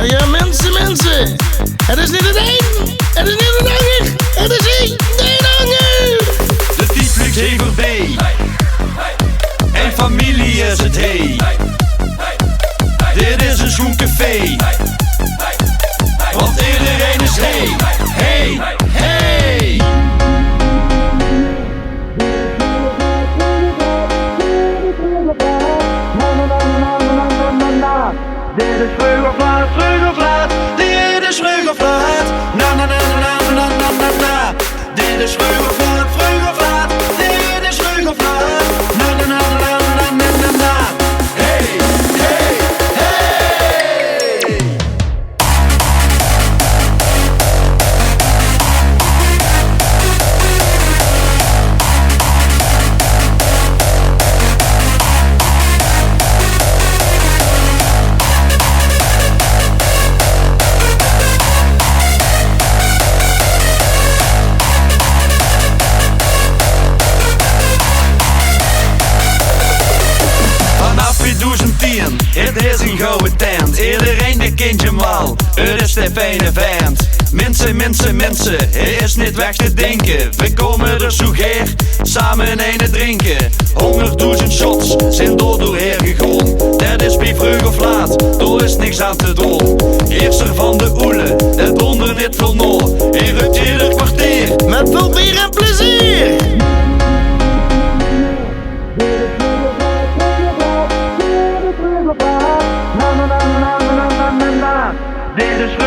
Ja, mensen. Het is niet het één, het is niet het ander, het is één, Nederlander. De tijd vliegt heen voorbij. En familie is het hey. Dit is een schoen café. Want iedereen is hey, hey, hey. Dit is vlug of laat, dit is vlug of laat. Na. Dit is vlug of laat, dit is vlug of laat. Na. Hey, hey, hey. Vanaf 2010, het is een gouden tent. Iedereen de kindje mal, het is de fijne vent. Mensen, het is niet weg te denken. We komen er zo geer, samen een drinken. 100.000 shots zijn doorheen gegaan. Dat is bij vroeg of laat, daar is niks aan te doen. Heerser van de oele, het onder niet veel no. Hier hebt ieder kwartier, Met veel bier en plezier. dit is